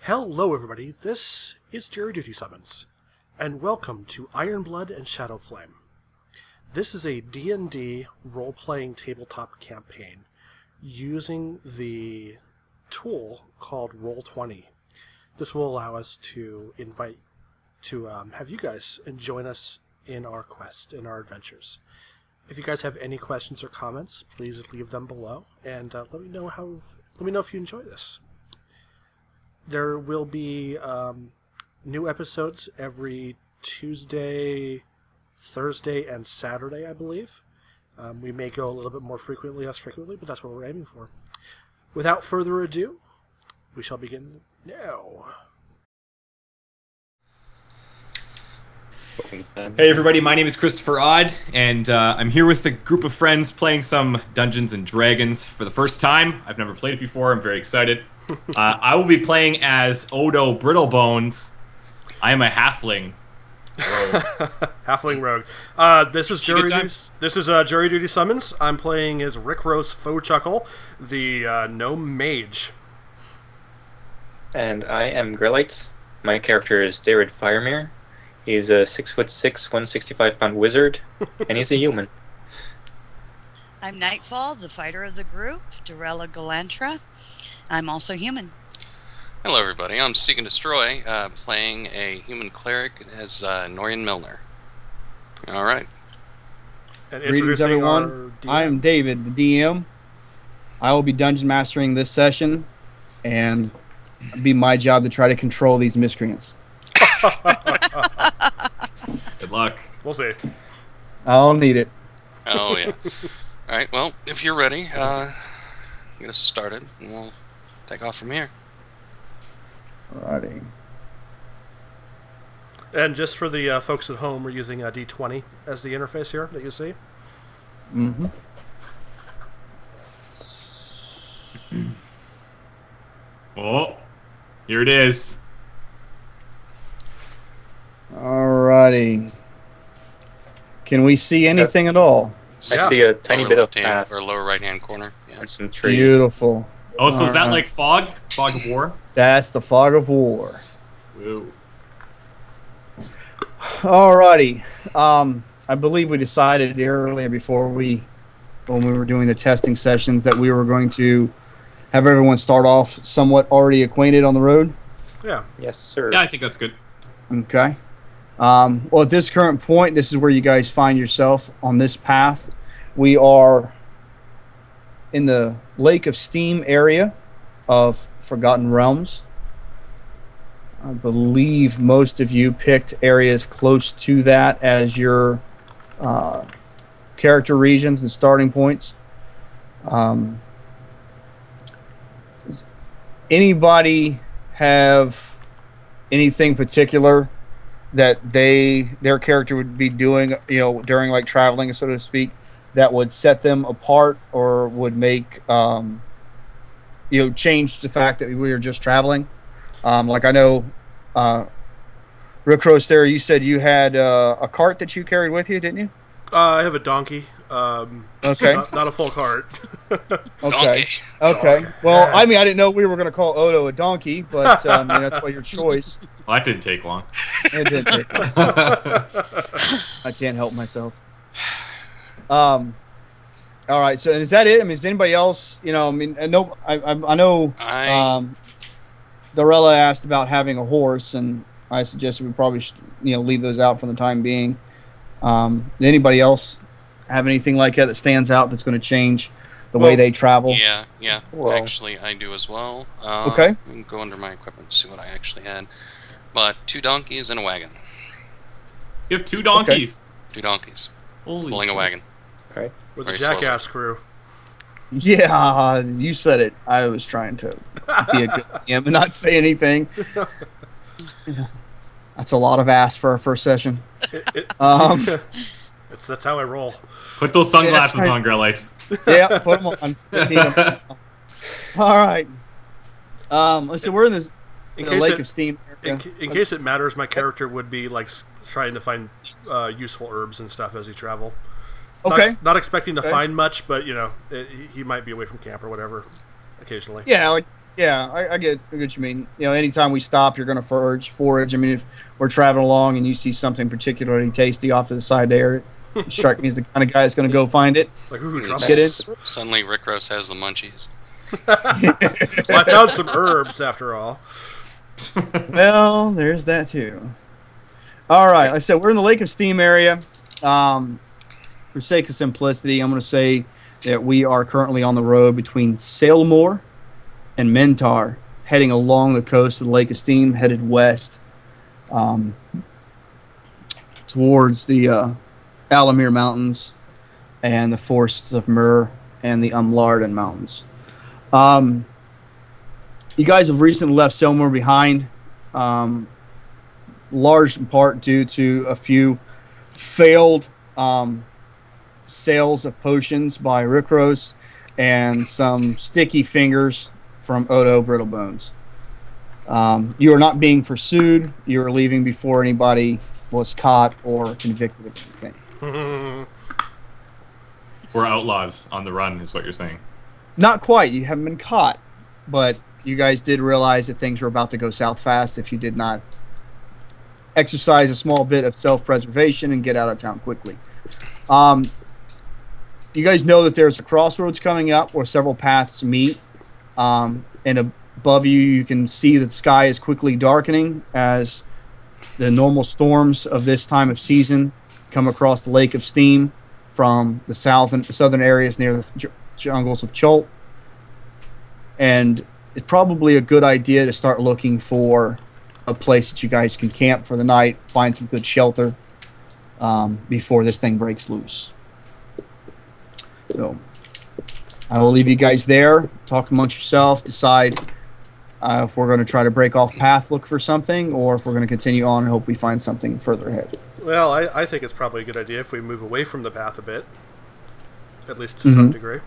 Hello everybody, this is JuryDutySummons, and welcome to Ironblood and Shadowflame. This is a D&D role-playing tabletop campaign using the tool called Roll20. This will allow us to have you guys join us in our quest, in our adventures. If you guys have any questions or comments, please leave them below, and let me know if you enjoy this. There will be new episodes every Tuesday, Thursday, and Saturday, I believe. We may go a little bit more frequently, less frequently, but that's what we're aiming for. Without further ado, we shall begin now. Hey everybody, my name is Christopher Odd, and I'm here with a group of friends playing some Dungeons & Dragons for the first time. I've never played it before, I'm very excited. I will be playing as Odo Brittlebones. I am a halfling rogue. Halfling rogue. This is JuryDutySummons. I'm playing as Rick Rose Faux-Chuckle, the gnome mage. And I am Grillite. My character is David Firemere. He's a 6'6", 165-pound wizard, and he's a human. I'm Nightfall, the fighter of the group, Dorella Galantra. I'm also human. Hello everybody, I'm Seek and Destroy, playing a human cleric as Norian Milner. Alright. Greetings everyone, I am David, the DM. I will be dungeon mastering this session, and it'll be my job to try to control these miscreants. Good luck. We'll see. I'll need it. Oh yeah. Alright, well, if you're ready, get us started, and we'll take off from here. Alrighty. And just for the folks at home, we're using D20 as the interface here that you see. Mm-hmm. Oh, here it is. Alrighty. Can we see anything at all? I see a tiny Lower bit of left-hand path or lower right-hand corner. Yeah. and some trees. Beautiful. Oh, so is that Alright. like fog? Fog of war? That's the fog of war. Whoa. Alrighty. I believe we decided earlier when we were doing the testing sessions that we were going to have everyone start off somewhat already acquainted on the road. Yeah. Yes, sir. Yeah, I think that's good. Okay. Well, at this current point, this is where you guys find yourself on this path. We are in the Lake of Steam area of Forgotten Realms. I believe most of you picked areas close to that as your character regions and starting points. Does anybody have anything particular that their character would be doing, during like traveling, so to speak, that would set them apart or would make change the fact that we were just traveling? Like I know, Rick Rose there, you said you had a cart that you carried with you, didn't you? I have a donkey. Okay. Not a full cart. Okay. Donkey. Okay. Well, I mean, I didn't know we were going to call Odo a donkey, but that's by your choice. Well, that didn't take long. It did take long. I can't help myself. All right. So is that it? I mean, is anybody else? I know. Dorella asked about having a horse, and I suggested we probably should, leave those out for the time being. Did anybody else have anything like that stands out that's going to change the way they travel? Yeah. Well. Actually, I do as well. Okay. We can go under my equipment and see what I actually had. But 2 donkeys and a wagon. You have 2 donkeys. 2 donkeys. Holy Pulling a shit. wagon. Right. With Very the Jackass crew. Yeah, you said it. I was trying to be a good DM and not say anything. Yeah. That's a lot of ass for our first session. That's how I roll. Put those sunglasses right. on, Grillite. Yeah, put them on. All right. So we're in the Lake of Steam area. In case it matters, my character would be like trying to find useful herbs and stuff as he travel. Okay. Not expecting to find much, but he might be away from camp or whatever occasionally. Yeah, like Yeah, I get what you mean. You know, anytime we stop, you're going to forage. I mean, if we're traveling along and you see something particularly tasty off to the side there, you strike me as the kind of guy that's going to go find it. Like, ooh, And drop Get in. Suddenly, Rick Ross has the munchies. Well, I found some herbs after all. Well, there's that too. All right, like I said we're in the Lake of Steam area. For sake of simplicity, I'm going to say that we are currently on the road between Salemore and Mentar, heading along the coast of the Lake of Steam, headed west towards the Alamir Mountains and the forests of Mur and the Umlarden Mountains. You guys have recently left Salemore behind, large in part due to a few failed sales of potions by Rickros and some sticky fingers from Odo Brittlebones. You are not being pursued. You are leaving before anybody was caught or convicted of anything. We're outlaws on the run, is what you're saying. Not quite. You haven't been caught, but you guys did realize that things were about to go south fast if you did not exercise a small bit of self-preservation and get out of town quickly. You guys know that there's a crossroads coming up where several paths meet, and above you, you can see that the sky is quickly darkening as the normal storms of this time of season come across the Lake of Steam from the southern areas near the jungles of Chult. And it's probably a good idea to start looking for a place that you guys can camp for the night, find some good shelter before this thing breaks loose. So I will leave you guys there, talk amongst yourself, decide if we're going to try to break off path, look for something, or if we're going to continue on and hope we find something further ahead. Well, I think it's probably a good idea if we move away from the path a bit, at least to some degree.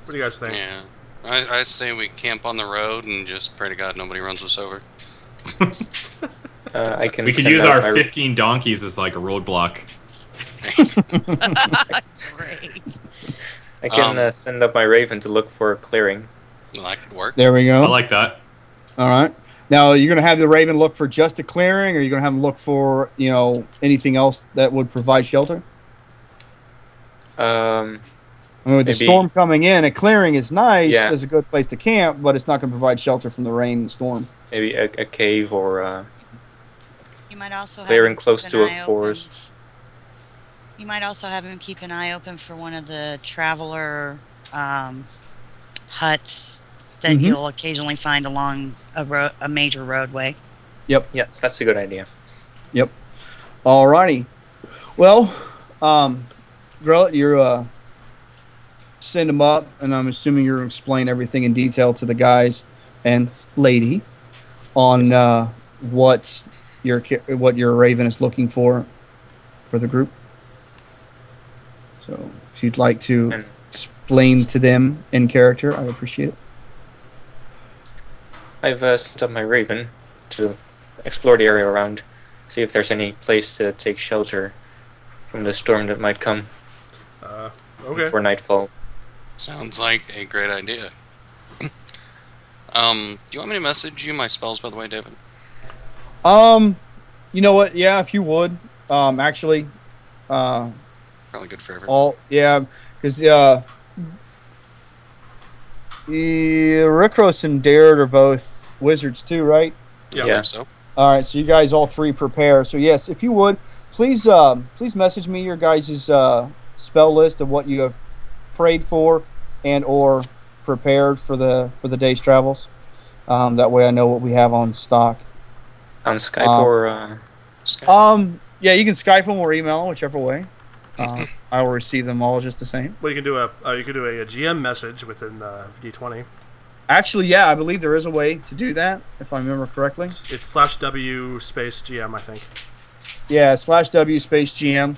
What do you guys think? Yeah. I say we camp on the road and just pray to God nobody runs us over. I can. We could send use out our my- 15 donkeys as like a roadblock. Great. I can send up my raven to look for a clearing. Well, that could work. There we go. I like that. All right. Now, you're going to have the Raven look for just a clearing, or you're going to have him look for, anything else that would provide shelter? I mean, with the Maybe- storm coming in, a clearing is nice. Yeah. It's a good place to camp, but it's not going to provide shelter from the rain and storm. Maybe a cave or You might also have clearing him close keep to an a eye forest. open. You might also have him keep an eye open for one of the traveler huts that you'll occasionally find along a major roadway. Yes, that's a good idea. Yep. Alrighty. Well, Grellet, you're send them up, and I'm assuming you're going to explain everything in detail to the guys and lady on what your Raven is looking for the group. So, if you'd like to And- explain to them in character, I'd appreciate it. I've sent up my raven to explore the area around, see if there's any place to take shelter from the storm that might come Okay. before nightfall. Sounds like a great idea. Do you want me to message you my spells, by the way, David? You know what? Yeah, if you would. Actually, Probably good for everyone. because Rickros and Dared are both wizards too, right? Yeah, I Yeah. believe so. All right, so you guys all three prepare. So yes, if you would, please message me your guys' spell list of what you have prayed for and or prepared for the day's travels. That way I know what we have on stock. On Skype or Skype. Yeah, you can Skype them or email them, whichever way. I will receive them all just the same. Well, you can do a GM message within D20. Actually, yeah, I believe there is a way to do that, if I remember correctly. It's /W space GM, I think. Yeah, /W space GM.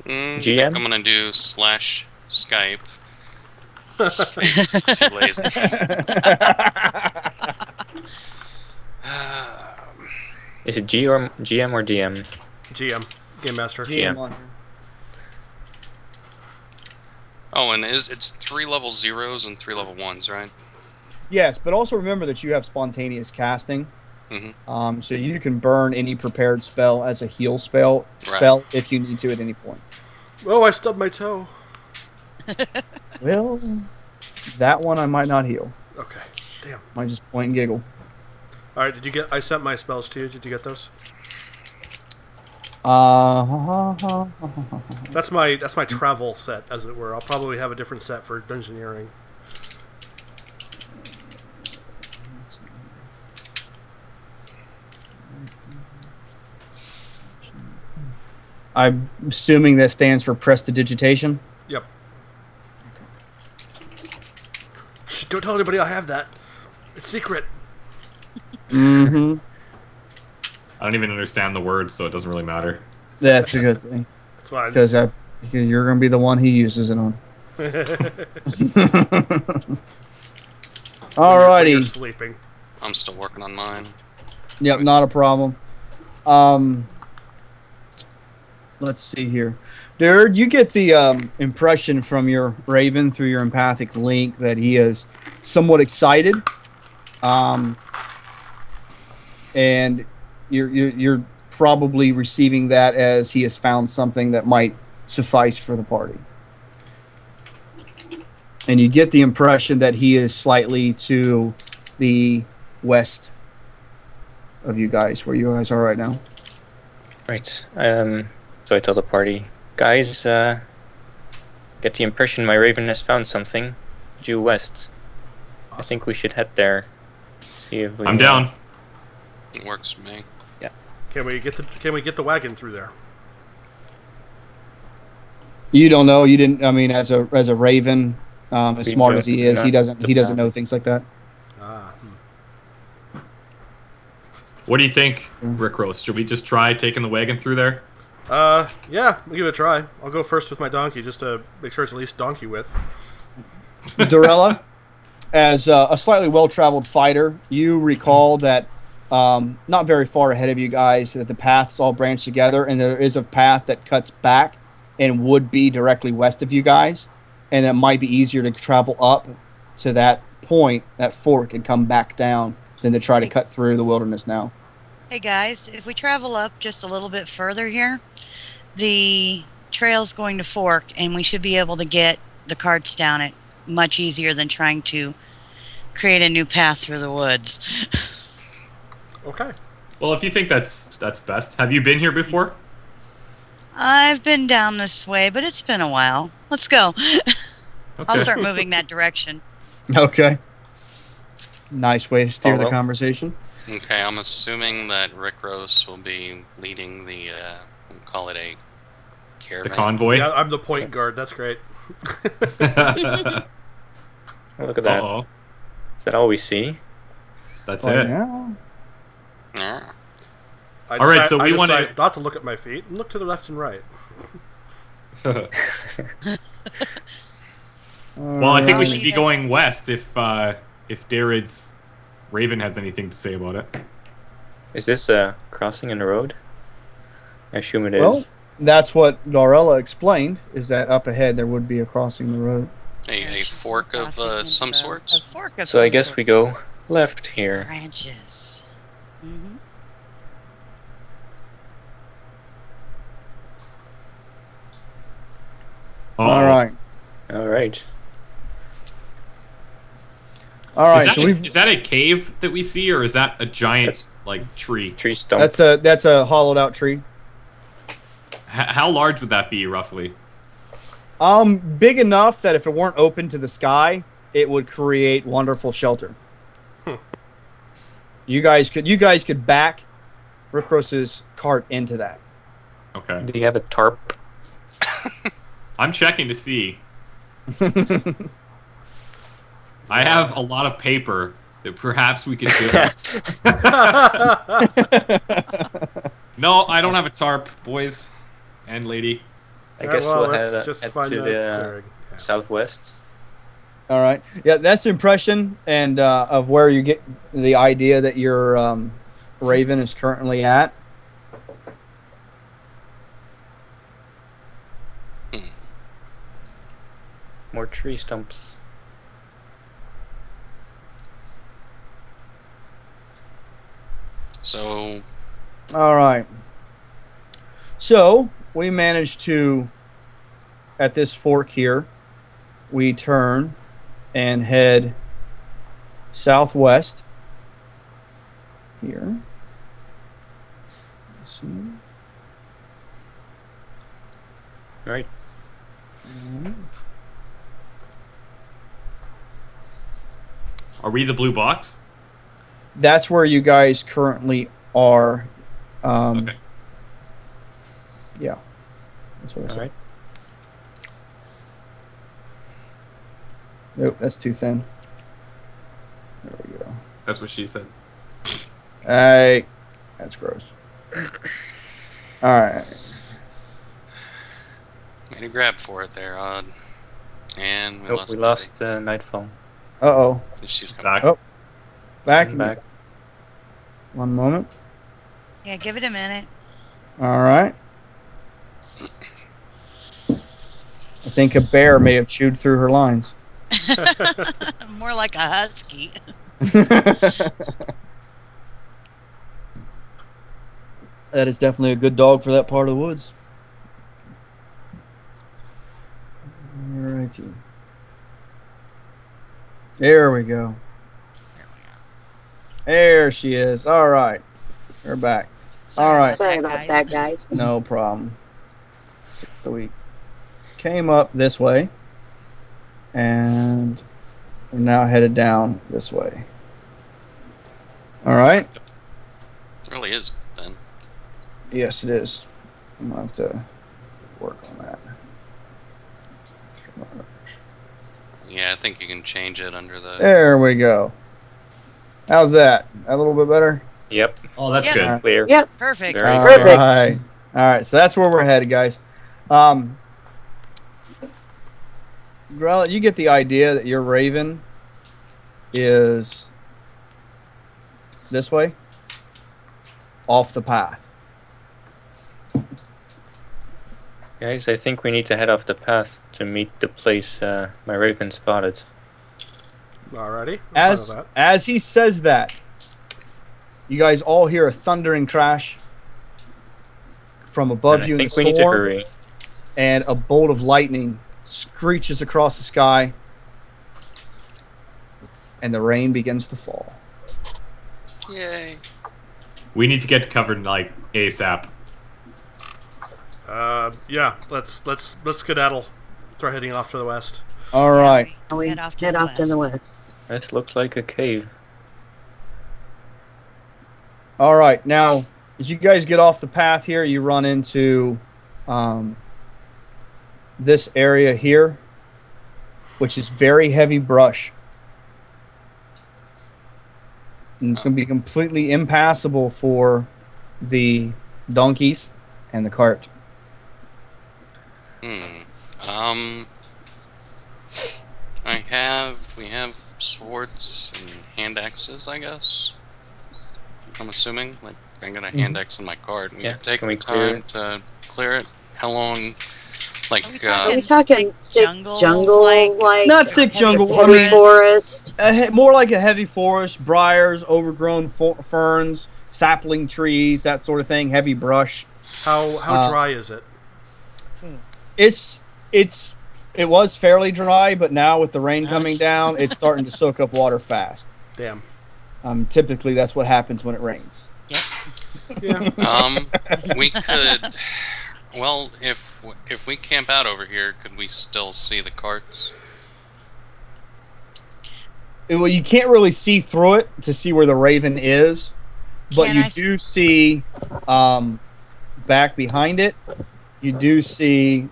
I think GM? I'm gonna do /Skype. Space. Too lazy. is it GM or DM? GM, Game Master. GM. on here. Oh, and it's 3 level 0s and 3 level 1s, right? Yes, but also remember that you have spontaneous casting. Mm-hmm. So you can burn any prepared spell as a heal spell if you need to at any point. Oh, I stubbed my toe. Well, that one I might not heal. Okay. Damn. Might just point and giggle. All right. Did you get? I sent my spells to you. Did you get those? That's my travel set, as it were. I'll probably have a different set for dungeoneering. I'm assuming that stands for prestidigitation. Yep. Shh, don't tell anybody I have that. It's secret. Mm-hmm. I don't even understand the words, so it doesn't really matter. That's a good thing. That's fine. Because you're going to be the one he uses it on. When you're Alrighty. sleeping. I'm still working on mine. Yep, not a problem. Let's see here. Dude, you get the impression from your Raven through your empathic link that he is somewhat excited. And you're probably receiving that as he has found something that might suffice for the party. And you get the impression that he is slightly to the west of you guys, where you guys are right now. Right. So I tell the party, guys, get the impression my Raven has found something due west. I think we should head there. See if we, I'm down. It works for me. Can we get the wagon through there? You don't know. You didn't. I mean, as a Raven, as We smart as he is, not he doesn't the path. know things like that. Ah. What do you think, Rick Rose? Should we just try taking the wagon through there? Yeah, we'll give it a try. I'll go first with my donkey just to make sure it's at least donkey width. Dorella, as a slightly well-traveled fighter, you recall that not very far ahead of you guys, that the paths all branch together, and there is a path that cuts back and would be directly west of you guys, and it might be easier to travel up to that point, that fork, and come back down than to try to cut through the wilderness now. Hey guys, if we travel up just a little bit further here, the trail's going to fork, and we should be able to get the carts down it much easier than trying to create a new path through the woods. Okay. Well, if you think that's best. Have you been here before? I've been down this way, but it's been a while. Let's go. Okay. I'll start moving that direction. Okay. Nice way to steer the Follow. conversation. Okay, I'm assuming that Rick Rose will be leading the, we'll call it a The caravan. convoy? Yeah, I'm the point guard. That's great. Oh, look at that. Uh-oh. Is that all we see? That's Right it. now. Yeah. All right, so we wanna- decide not to look at my feet and look to the left and right. Well, I think we I'll should be leave it. going west if Daryd's Raven has anything to say about it. Is this a crossing in the road? I assume it is. Well, that's what Dorella explained, is that up ahead there would be a crossing the road. A fork of Crossing some and, sorts? A fork of So I some guess sort. we go left here. Branches. Mm-hmm. All right. All right. All right. So Is that a cave that we see, or is that a giant That's- like tree? Tree stump. that's a hollowed out tree. How large would that be roughly? Big enough that if it weren't open to the sky, it would create wonderful shelter. You guys could back Rick Rose's cart into that. Okay. Do you have a tarp? I'm checking to see. I have a lot of paper that perhaps we could do. No, I don't have a tarp, boys and lady. I guess well, we'll let's head, just head find to that the clearing. Yeah. southwest. All right. Yeah, that's the impression and of where you get the idea that your Raven is currently at. More tree stumps. So, All right. So we managed to, at this fork here, we turn and head southwest here. Let's see. Right. Are we the blue box? That's where you guys currently are. Okay. Yeah. That's what I All said. right. Nope, that's too thin. There we go. That's what she said. Hey, that's gross. All right. made a grab for it there, Odd. And we Nope, lost. we lost Nightfall. Uh-oh. She's coming Back. Oh. Back. I'm back. One moment. Yeah, give it a minute. All right. I think a bear may have chewed through her lines. More like a husky. That is definitely a good dog for that part of the woods. Alrighty. There we go. There she is. All right. We're back. All right. Sorry about that, guys. No problem. So we came up this way, and we're now headed down this way. All right. really is then. Yes, it is. I'm gonna have to work on that. Yeah, I think you can change it under the. There we go. How's that? A little bit better? Yep. Oh, that's Yeah. good. Clear. Yep. Perfect. Very All Perfect. right. All right. So that's where we're headed, guys. Grella, you get the idea that your Raven is this way, off the path. Guys, I think we need to head off the path to meet the place my Raven spotted. Alrighty. I'm fine with that. As he says that, you guys all hear a thundering crash from above And you I in think the we need to storm, hurry. and a bolt of lightning screeches across the sky, and the rain begins to fall. Yay! We need to get covered like ASAP. Yeah. Let's skedaddle. Start heading off to the west. All right. And we Head off to head the off to the west. This looks like a cave. All right. Now, as you guys get off the path here, you run into this area here, which is very heavy brush. And it's going to be completely impassable for the donkeys and the cart. We have swords and hand axes, I guess. I'm assuming. Like, I'm gonna hand axe in my cart. We Yeah, take can the we clear time to clear it. How long? Like, Are we Are we talking talking thick jungle, like Not thick jungle. I heavy mean, forest? more like a heavy forest, briars, overgrown ferns, sapling trees, that sort of thing. Heavy brush. How dry is it? It was fairly dry, but now with the rain coming down, it's starting to soak up water fast. Damn. Typically, that's what happens when it rains. Yeah. we could. Well, if we camp out over here, could we still see the carts? Well, you can't really see through it to see where the raven is, but Can you I do see back behind it. You do see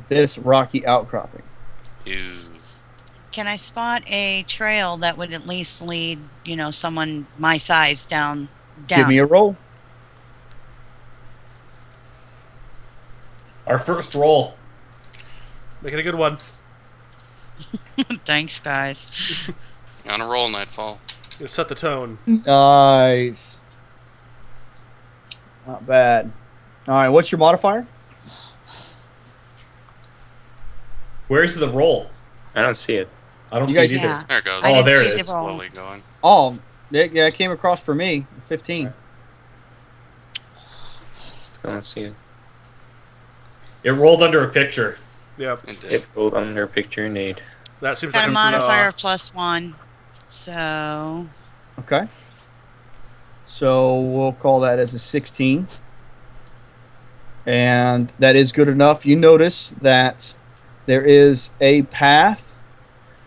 this rocky outcropping. Ew. Can I spot a trail that would at least lead, someone my size down? Give me a roll. Our first roll. Make it a good one. Thanks, guys. On a roll, Nightfall. You set the tone. Nice. Not bad. All right, what's your modifier? Where's the roll? I don't see it. I don't You see guys- it either. Yeah. There it goes. I Oh, didn't there see it the is. roll. Slowly going. Oh, it came across for me. 15. Don't see it. It rolled under a picture. Yep. It did. It rolled under a picture indeed. That seems Got like a modifier of +1. So Okay. So we'll call that as a 16. And that is good enough. You notice that there is a path.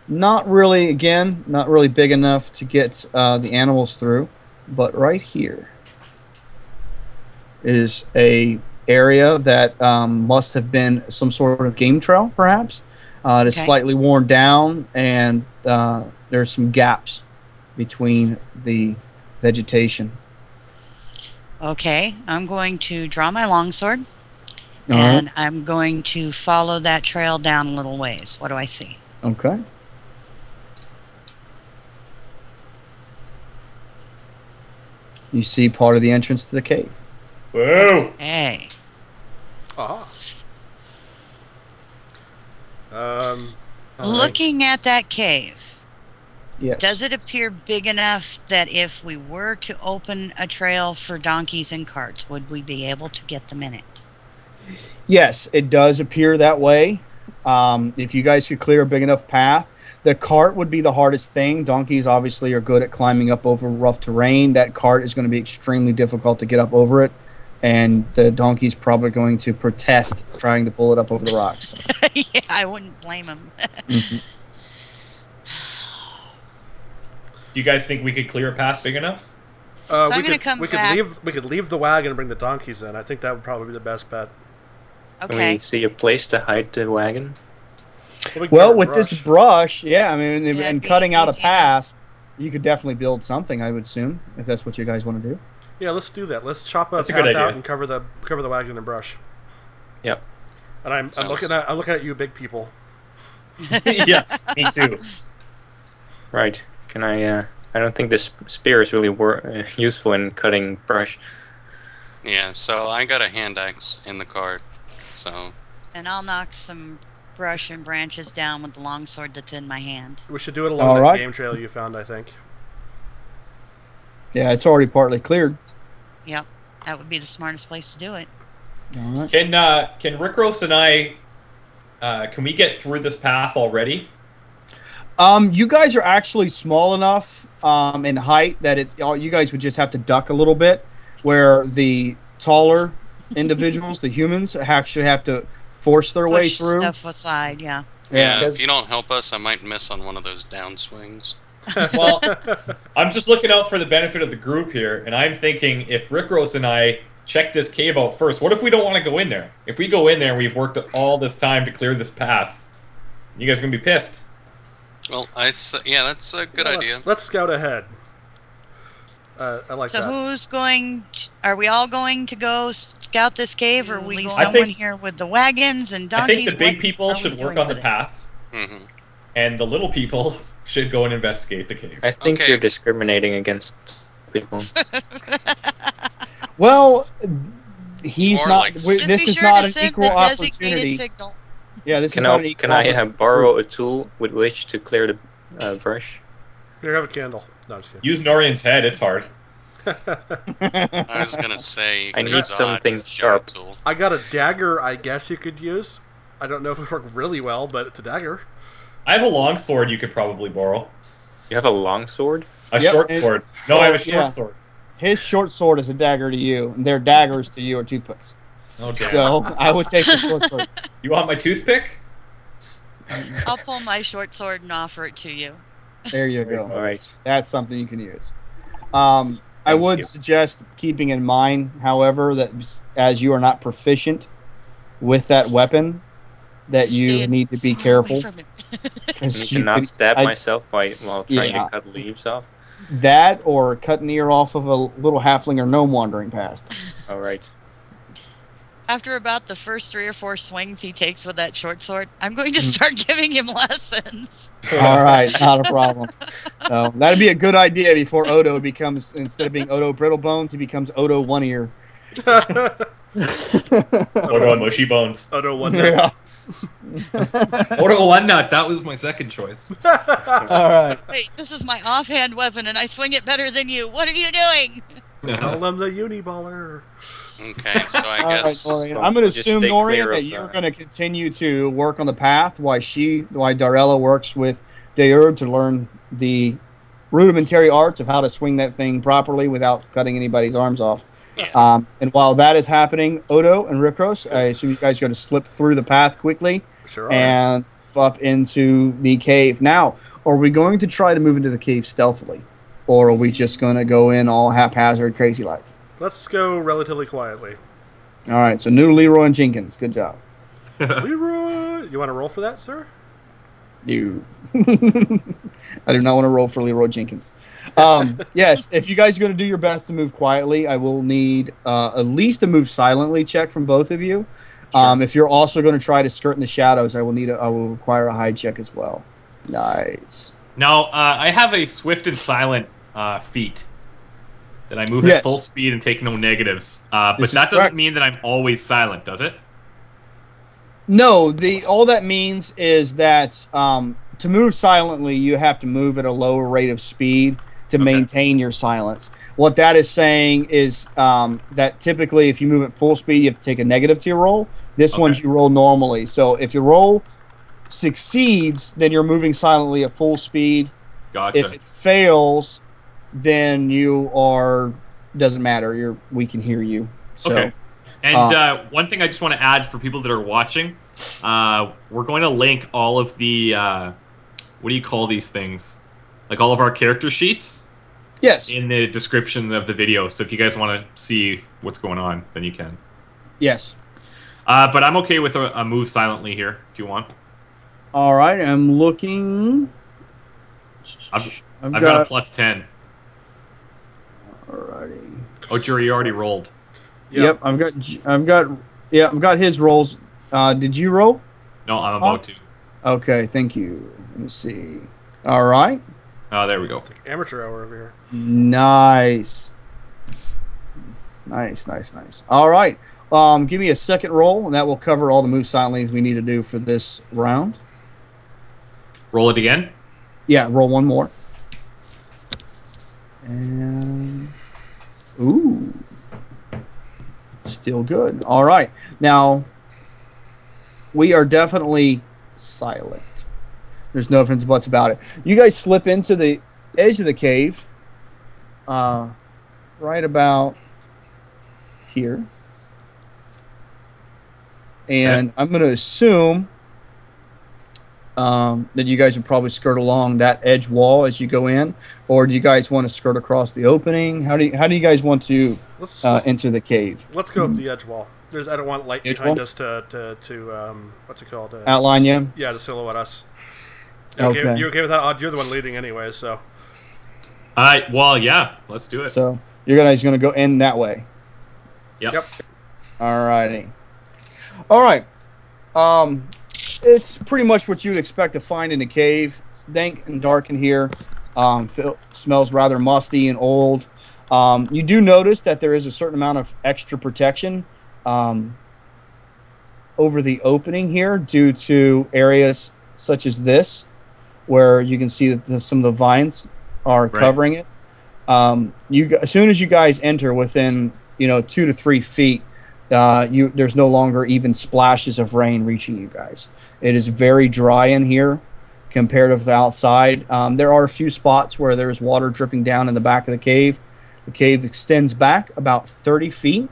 Not really big enough to get the animals through. But right here is a area that must have been some sort of game trail, perhaps. It is Okay. slightly worn down, and there's some gaps between the vegetation. okay, I'm going to draw my longsword, All and right. I'm going to follow that trail down a little ways. What do I see? Okay. You see part of the entrance to the cave. Whoa! Hey, Aha. All right. looking at that cave, Yes. does it appear big enough that if we were to open a trail for donkeys and carts, would we be able to get them in it? Yes, it does appear that way. If you guys could clear a big enough path, the cart would be the hardest thing. Donkeys obviously are good at climbing up over rough terrain. That cart is going to be extremely difficult to get up over it, and the donkey's probably going to protest trying to pull it up over the rocks. Yeah, I wouldn't blame him. Mhm. Do you guys think we could clear a path big enough? I'm we gonna could, come we back. could leave the wagon and bring the donkeys in. I think that would probably be the best bet. Can Okay. we see a place to hide the wagon? We can Well, cover with this brush. brush, yeah, I mean, That'd and be cutting out a easy enough. path, you could definitely build something, I would assume, if that's what you guys want to do. Yeah, let's do that. Let's chop a That's a path good out idea. and cover the wagon in brush. Yep. And I'm Sounds- looking at you, big people. Yeah, me too. Right. Can I? I don't think this spear is really useful in cutting brush. Yeah, so I got a hand axe in the cart. So And I'll knock some brush and branches down with the longsword that's in my hand. We should do it along All that right. game trail you found, I think. Yeah, it's already partly cleared. Yep, that would be the smartest place to do it. All right. Can Rick Ross and I can we get through this path already? You guys are actually small enough in height that you guys would just have to duck a little bit, where the taller individuals, the humans, actually have to force their way Push through. stuff aside, yeah. yeah, Because- if you don't help us, I might miss on one of those downswings. Well, I'm just looking out for the benefit of the group here, and I'm thinking if Rick Ross and I check this cave out first, what if we don't want to go in there? If we go in there and we've worked all this time to clear this path, you guys are gonna be pissed. Well, yeah, that's a good idea. Let's scout ahead. I like So that. who's going? Are we all going to go scout this cave, or we leave I someone think- here with the wagons and I donkeys? think the big What people are we should work doing on the with it? path, Hmm. and the little people should go and investigate the cave. I think Okay. you're discriminating against people. Well, he's More not. like this Just be is sure not to an send equal the designated opportunity. signal. Yeah, this Can is not I? an equal Can I opportunity. borrow a tool with which to clear the brush? Here, have a candle. No, I'm just kidding. Use Norian's head; it's hard. I was gonna say, you I can need use something Odd's sharp. tool. I got a dagger. I guess you could use. I don't know if it worked really well, but it's a dagger. I have a long sword you could probably borrow. You have a long sword? A Yep, short and- sword. No, I have a short yeah. sword. His short sword is a dagger to you, and their daggers to you are toothpicks. Oh, damn. So I would take the short sword. You want my toothpick? I'll pull my short sword and offer it to you. There you All go. right. That's something you can use. I Thank would you. suggest keeping in mind, however, that as you are not proficient with that weapon, that you Stand need to be far away careful. from it. I 'cause need to you not could- stab I- myself while trying Yeah. to cut leaves off. That or cut an ear off of a little halfling or gnome wandering past. All right. After about the first 3 or 4 swings he takes with that short sword, I'm going to start giving him lessons. All right, not a problem. So that'd be a good idea before Odo becomes, instead of being Odo Brittlebones, he becomes Odo One Ear. Odo Mushy Bones. Odo one. Yeah. Odo One Nut. That was my second choice. All right. Wait, this is my offhand weapon and I swing it better than you. What are you doing? Call him the Uniballer. Okay, so I All right, guess. Norian. I'm going to Just assume, stay Norian, clear that of, you're going to continue to work on the path while Darella works with Deur to learn the rudimentary arts of how to swing that thing properly without cutting anybody's arms off. Yeah. And while that is happening, Odo and Rikros, I assume you guys are going to slip through the path quickly Sure are. and up into the cave. Now, are we going to try to move into the cave stealthily? Or are we just going to go in all haphazard, crazy-like? Let's go relatively quietly. All right, so new Leroy and Jenkins. Good job. Leroy! You want to roll for that, sir? You. I do not want to roll for Leroy Jenkins. Yes, if you guys are going to do your best to move quietly, I will need at least a move silently check from both of you. Sure. If you're also going to try to skirt in the shadows, I will require a hide check as well. Nice. Now, I have a swift and silent feat that I move Yes. at full speed and take no negatives. But This is that doesn't correct. mean that I'm always silent, does it? No, all that means is that to move silently, you have to move at a lower rate of speed to Okay. maintain your silence. What that is saying is that typically, if you move at full speed, you have to take a negative to your roll. This Okay. one's you roll normally. So if your roll succeeds, then you're moving silently at full speed. Gotcha. If it fails, then you are doesn't matter. We can hear you. So. Okay. And one thing I just want to add for people that are watching, we're going to link all of the, what do you call these things? Like all of our character sheets Yes. in the description of the video. So if you guys want to see what's going on, then you can. Yes. But I'm okay with a move silently here, if you want. All right. I'm looking. I've got a plus 10. Alrighty. Oh, Jury, you already rolled. Yep. I've got his rolls. Did you roll? No, I'm about to. Okay. Thank you. Let me see. All right. Oh, there we go. Amateur hour over here. Nice. Nice. All right. Give me a second roll, and that will cover all the move silently we need to do for this round. Roll it again. Yeah. Roll one more. And ooh. Still good. All right. Now, we are definitely silent. There's no ifs and buts about it. You guys slip into the edge of the cave, right about here. And I'm going to assume that you guys would probably skirt along that edge wall as you go in, or do you guys want to skirt across the opening? How do you guys want to Let's enter the cave? let's go up the edge wall. I don't want light Edge behind wall? us to what's it called? Outline you? Yeah, to silhouette us. Okay. You okay with that? Odd? You're the one leading anyway, so. Well, yeah. Let's do it. So you're guys going to go in that way. Yep. Alrighty. All right. It's pretty much what you'd expect to find in a cave. It's dank and dark in here. Smells rather musty and old. You do notice that there is a certain amount of extra protection over the opening here due to areas such as this, where you can see that some of the vines are covering it. As soon as you guys enter within 2 to 3 feet, there's no longer even splashes of rain reaching you guys. It is very dry in here compared to the outside. There are a few spots where there's water dripping down in the back of the cave. The cave extends back about 30 feet.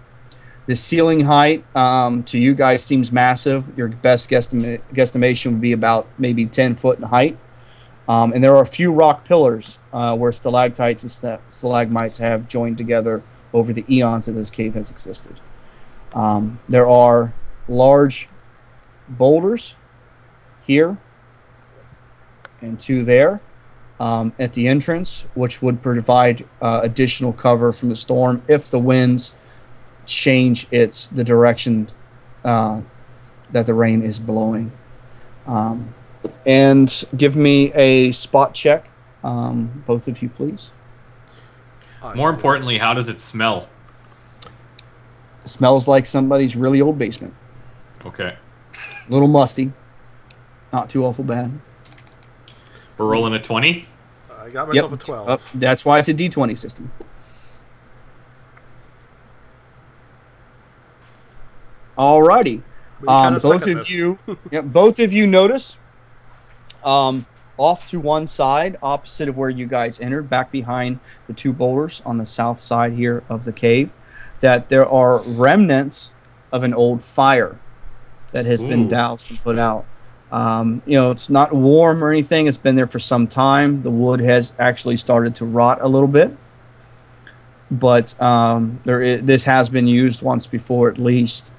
The ceiling height to you guys seems massive. Your best guesstimation would be about maybe 10 foot in height. And there are a few rock pillars where stalactites and stalagmites have joined together over the eons that this cave has existed. There are large boulders here and 2 there at the entrance, which would provide additional cover from the storm if the winds change the direction that the rain is blowing. And give me a spot check, both of you, please. More importantly, how does it smell? It smells like somebody's really old basement. Okay. A little musty. Not too awful bad. We're rolling a 20? I got myself a 12. That's why it's a D20 system. Alrighty. We kinda suck Both at of this. you, both of you notice, off to one side, opposite of where you guys entered, back behind the two boulders on the south side here of the cave, that there are remnants of an old fire that has been doused and put out. It's not warm or anything. It's been there for some time. The wood has actually started to rot a little bit, but this has been used once before at least.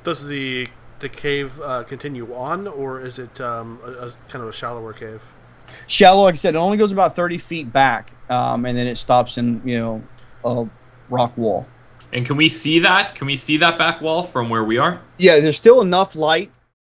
Does the cave continue on, or is it a kind of a shallower cave? Shallow, like I said, it only goes about 30 feet back, and then it stops in a rock wall. And can we see that? Can we see that back wall from where we are? Yeah, there's still enough light